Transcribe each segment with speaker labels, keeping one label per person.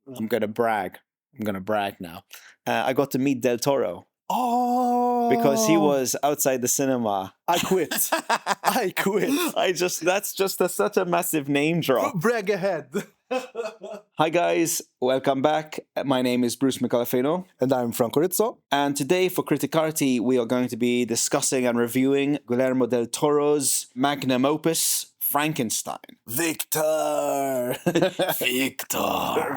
Speaker 1: I'm going to brag. I'm going to brag now. I got to meet Del Toro.
Speaker 2: Oh,
Speaker 1: Because he was outside the cinema.
Speaker 2: I quit. I quit.
Speaker 1: That's just such a massive name drop.
Speaker 2: Brag ahead.
Speaker 1: Hi guys, welcome back. My name is Bruce Micallef Eynaud.
Speaker 2: And I'm Franco Rizzo.
Speaker 1: And today for Critikarti, we are going to be discussing and reviewing Guillermo del Toro's magnum opus, Frankenstein.
Speaker 2: Victor.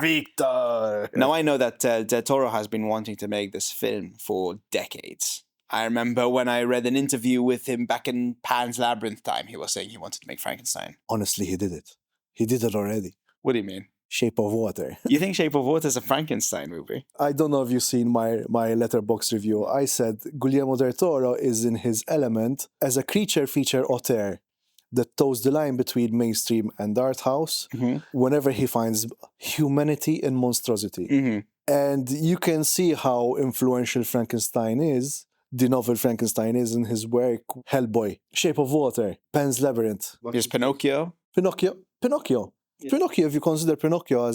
Speaker 1: Victor. Now, I know that Del Toro has been wanting to make this film for decades. I remember when I read an interview with him back in Pan's Labyrinth time, he was saying he wanted to make Frankenstein.
Speaker 2: Honestly, he did it. He did it already.
Speaker 1: What do you mean?
Speaker 2: Shape of Water.
Speaker 1: You think Shape of Water is a Frankenstein movie?
Speaker 2: I don't know if you've seen my Letterboxd review. I said Guillermo del Toro is in his element as a creature feature auteur that toes the line between mainstream and art house whenever he finds humanity in monstrosity. And you can see how influential Frankenstein is, the novel Frankenstein is, in his work. Hellboy, Shape of Water, Pan's Labyrinth.
Speaker 1: Here's Pinocchio.
Speaker 2: Pinocchio, if you consider Pinocchio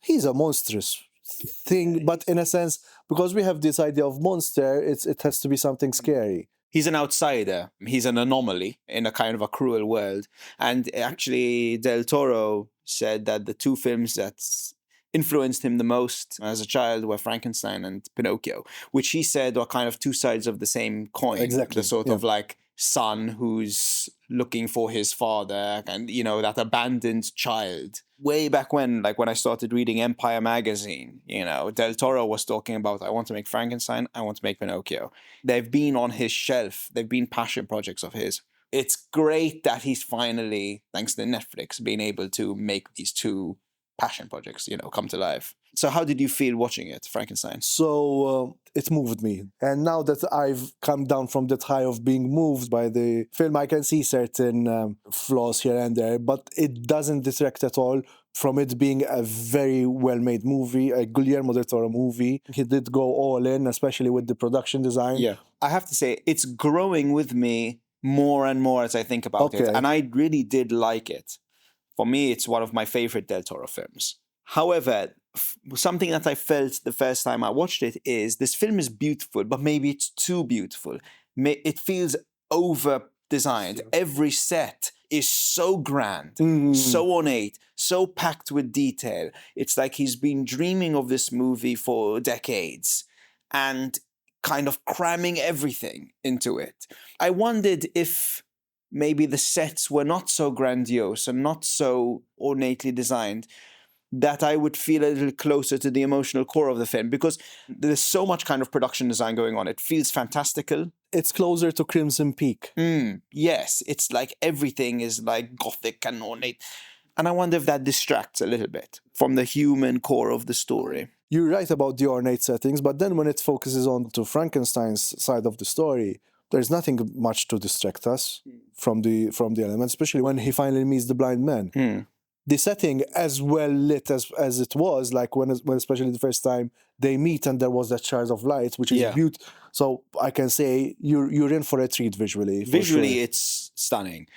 Speaker 2: he's a monstrous thing, but in a sense, because we have this idea of monster, it has to be something scary.
Speaker 1: He's an outsider. He's an anomaly in a kind of a cruel world. And actually, Del Toro said that the two films that influenced him the most as a child were Frankenstein and Pinocchio, which he said are kind of two sides of the same coin.
Speaker 2: Exactly.
Speaker 1: The sort of like son who's looking for his father and, you know, that abandoned child. Way back when, like when I started reading Empire magazine, you know, Del Toro was talking about, I want to make Frankenstein, I want to make Pinocchio. They've been on his shelf. They've been passion projects of his. It's great that he's finally, thanks to Netflix, been able to make these two passion projects, you know, come to life. So how did you feel watching it, Frankenstein?
Speaker 2: So it moved me. And now that I've come down from that high of being moved by the film, I can see certain flaws here and there, but it doesn't detract at all from it being a very well-made movie, a Guillermo del Toro movie. He did go all in, especially with the production design.
Speaker 1: Yeah. I have to say, it's growing with me more and more as I think about it. And I really did like it. For me, it's one of my favorite Del Toro films. However, something that I felt the first time I watched it is this film is beautiful, but maybe it's too beautiful. It feels over-designed. Yeah. Every set is so grand, so ornate, so packed with detail. It's like he's been dreaming of this movie for decades and kind of cramming everything into it. I wondered if maybe the sets were not so grandiose and not so ornately designed, that I would feel a little closer to the emotional core of the film, because there's so much kind of production design going on. It feels fantastical.
Speaker 2: It's closer to Crimson Peak.
Speaker 1: Yes, it's like everything is like gothic and ornate. And I wonder if that distracts a little bit from the human core of the story.
Speaker 2: You're right about the ornate settings, but then when it focuses on to Frankenstein's side of the story, there's nothing much to distract us from the elements, especially when he finally meets the blind man. The setting, as well lit as it was, like when especially the first time they meet and there was that shard of light, which is beautiful. So I can say you're in for a treat visually.
Speaker 1: Visually, it's stunning.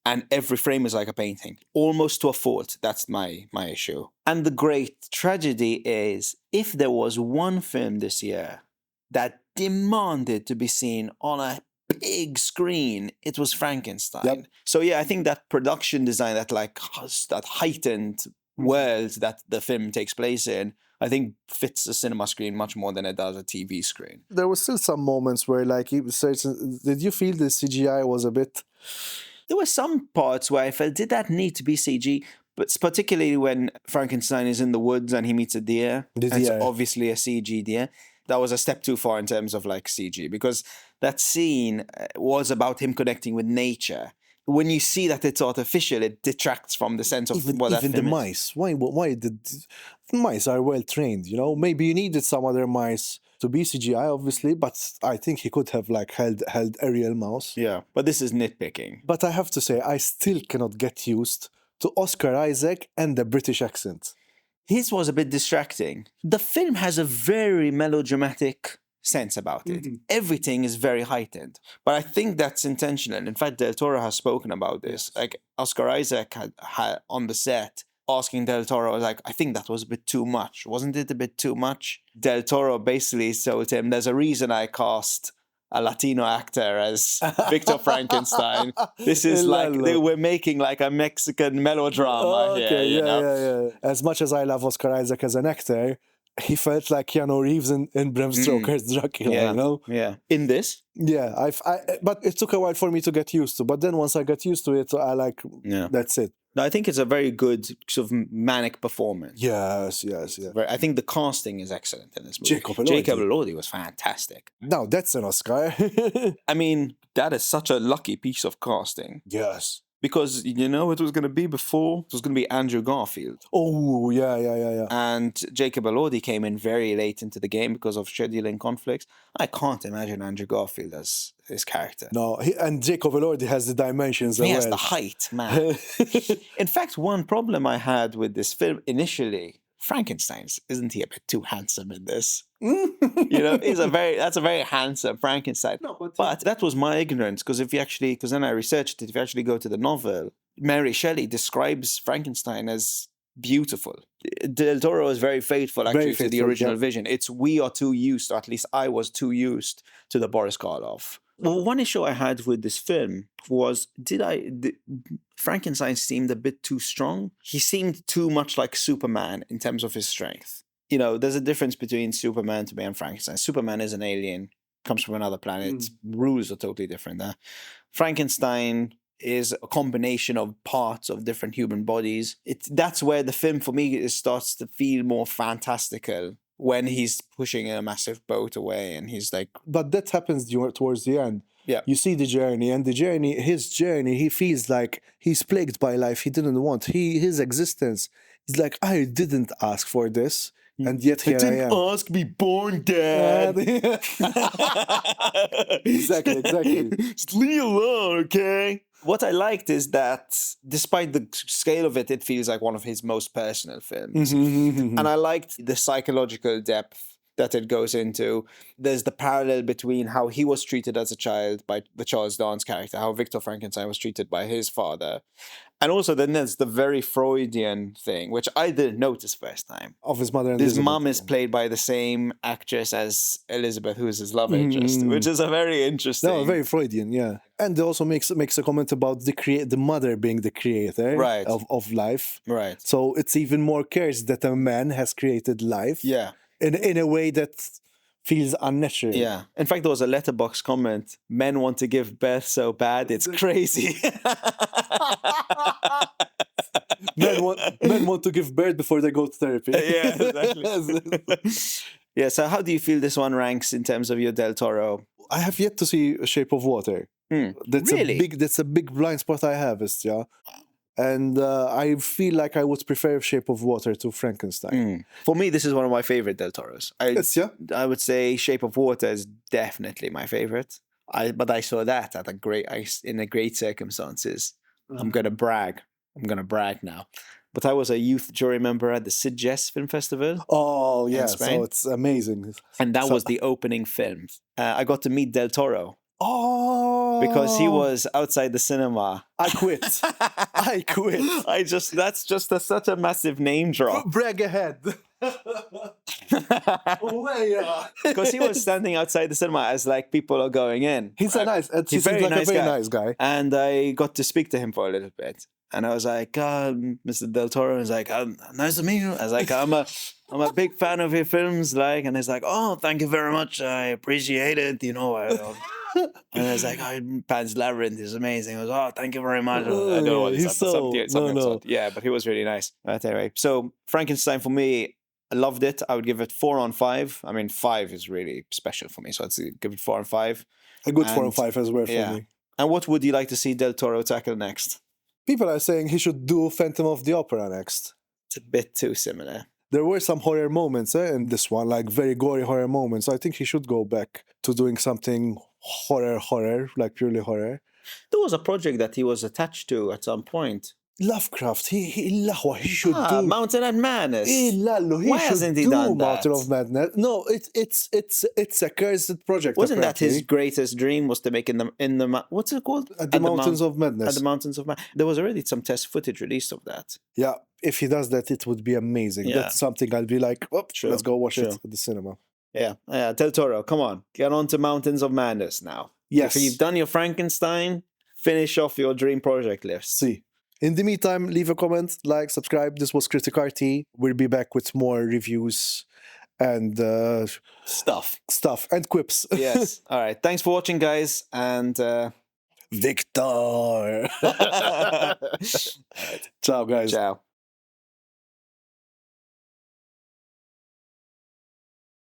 Speaker 1: And every frame is like a painting, almost to a fault. That's my issue. And the great tragedy is, if there was one film this year that demanded to be seen on a big screen, it was Frankenstein.
Speaker 2: Yep.
Speaker 1: So yeah, I think that production design, that heightened world that the film takes place in, I think fits a cinema screen much more than it does a TV screen.
Speaker 2: There were still some moments where, like, did you feel the CGI was a bit?
Speaker 1: There were some parts where I felt, did that need to be CG? But particularly when Frankenstein is in the woods and he meets a deer. It's obviously a CG deer. That was a step too far in terms of like CG, because that scene was about him connecting with nature. When you see that it's artificial, it detracts from the sense of what that film is.
Speaker 2: Even the mice. Why did mice are well trained? You know, maybe you needed some other mice to be CGI, obviously, but I think he could have like held a real mouse.
Speaker 1: Yeah, but this is nitpicking.
Speaker 2: But I have to say, I still cannot get used to Oscar Isaac and the British accent.
Speaker 1: His was a bit distracting. The film has a very melodramatic sense about it. Everything is very heightened. But I think that's intentional. In fact, Del Toro has spoken about this. Like, Oscar Isaac had on the set asking Del Toro, like, I think that was a bit too much. Wasn't it a bit too much? Del Toro basically told him, there's a reason I cast a Latino actor as Victor Frankenstein. This is like, we're making like a Mexican melodrama here, you know?
Speaker 2: Yeah. As much as I love Oscar Isaac as an actor, he felt like Keanu Reeves in Bram Stoker's Dracula, you know?
Speaker 1: Yeah. In this?
Speaker 2: Yeah, but it took a while for me to get used to. But then once I got used to it, that's it.
Speaker 1: No, I think it's a very good sort of manic performance.
Speaker 2: Yes.
Speaker 1: I think the casting is excellent in this movie.
Speaker 2: Jacob
Speaker 1: Elordi was fantastic.
Speaker 2: Now, that's an Oscar.
Speaker 1: I mean, that is such a lucky piece of casting.
Speaker 2: Yes.
Speaker 1: Because you know it was going to be before? It was going to be Andrew Garfield.
Speaker 2: Oh, yeah.
Speaker 1: And Jacob Elordi came in very late into the game because of scheduling conflicts. I can't imagine Andrew Garfield as his character.
Speaker 2: No, and Jacob Elordi has the dimensions as well.
Speaker 1: He has the height, man. In fact, one problem I had with this film initially, Frankenstein's, isn't he a bit too handsome in this? You know, that's a very handsome Frankenstein. No, but that was my ignorance, because then I researched it, if you actually go to the novel, Mary Shelley describes Frankenstein as beautiful. Del Toro is very faithful to the original vision. We are too used, or at least I was too used to the Boris Karloff. Well, one issue I had with this film was, Frankenstein seemed a bit too strong. He seemed too much like Superman in terms of his strength. You know, there's a difference between Superman to me and Frankenstein. Superman is an alien, comes from another planet. Rules are totally different there. Frankenstein is a combination of parts of different human bodies. That's where the film, for me, starts to feel more fantastical, when he's pushing a massive boat away and he's like...
Speaker 2: But that happens towards the end.
Speaker 1: Yeah.
Speaker 2: You see his journey, he feels like he's plagued by life he didn't want. His existence is like, I didn't ask for this, and yet here I am.
Speaker 1: I didn't ask to be born, Dad.
Speaker 2: Exactly.
Speaker 1: Just leave me alone, okay? What I liked is that, despite the scale of it, it feels like one of his most personal films. And I liked the psychological depth that it goes into. There's the parallel between how he was treated as a child by the Charles Dance character, how Victor Frankenstein was treated by his father. And also then there's the very Freudian thing, which I didn't notice first time.
Speaker 2: Of his mother and
Speaker 1: his mom is played by the same actress as Elizabeth, who is his love interest, which is a very interesting...
Speaker 2: No, very Freudian, yeah. And it also makes a comment about the mother being the creator of life.
Speaker 1: Right.
Speaker 2: So it's even more cursed that a man has created life.
Speaker 1: Yeah.
Speaker 2: In a way that feels unnatural.
Speaker 1: Yeah. In fact, there was a letterbox comment. Men want to give birth so bad, it's crazy.
Speaker 2: Men want to give birth before they go to therapy.
Speaker 1: Yeah, exactly. Yeah, so how do you feel this one ranks in terms of your Del Toro?
Speaker 2: I have yet to see Shape of Water. That's a big blind spot I have, yeah. And I feel like I would prefer Shape of Water to Frankenstein.
Speaker 1: For me, this is one of my favorite Del Toros. I would say Shape of Water is definitely my favorite. But I saw that in great circumstances. I'm gonna brag now. But I was a youth jury member at the Sitges Film Festival.
Speaker 2: Oh yeah, so it's amazing.
Speaker 1: And that was the opening film. I got to meet Del Toro.
Speaker 2: Oh,
Speaker 1: because he was outside the cinema.
Speaker 2: I quit.
Speaker 1: That's just such a massive name drop.
Speaker 2: Brag ahead.
Speaker 1: Because he was standing outside the cinema as like people are going in.
Speaker 2: He's a very nice guy.
Speaker 1: And I got to speak to him for a little bit. And I was like, Mr. Del Toro is like, nice to meet you. I was like, I'm a big fan of your films, like, and he's like, oh, thank you very much. I appreciate it. You know, and I was like, Pan's Labyrinth is amazing. I was, oh, thank you very much. I don't know what it's Yeah, but he was really nice. But anyway, so Frankenstein for me, I loved it. I would give it 4 on 5. I mean, 5 is really special for me, so I'd give it 4 on 5.
Speaker 2: A good 4 on 5 as well for me.
Speaker 1: And what would you like to see Del Toro tackle next?
Speaker 2: People are saying he should do Phantom of the Opera next.
Speaker 1: It's a bit too similar.
Speaker 2: There were some horror moments in this one, like very gory horror moments. I think he should go back to doing something horror, like purely horror.
Speaker 1: There was a project that he was attached to at some point.
Speaker 2: Lovecraft, he should do
Speaker 1: Mountain and Madness.
Speaker 2: Why
Speaker 1: hasn't he done that?
Speaker 2: Mountain of Madness. No, it's a cursed project.
Speaker 1: Wasn't
Speaker 2: apparently.
Speaker 1: that his greatest dream, was to make in the what's it called?
Speaker 2: At the Mountains of Madness.
Speaker 1: At the Mountains of Madness. There was already some test footage released of that.
Speaker 2: Yeah, if he does that, it would be amazing.
Speaker 1: Yeah.
Speaker 2: That's something I'll be like, oh, let's go watch it at the cinema.
Speaker 1: Yeah, Del Toro, come on, get on to Mountains of Madness now.
Speaker 2: Yes.
Speaker 1: If you've done your Frankenstein, finish off your dream project list.
Speaker 2: See. In the meantime, leave a comment, like, subscribe. This was Critic.rt. We'll be back with more reviews and
Speaker 1: stuff
Speaker 2: and quips.
Speaker 1: Yes. All right. Thanks for watching, guys. And
Speaker 2: Victor.
Speaker 1: All right.
Speaker 2: Ciao, guys.
Speaker 1: Ciao.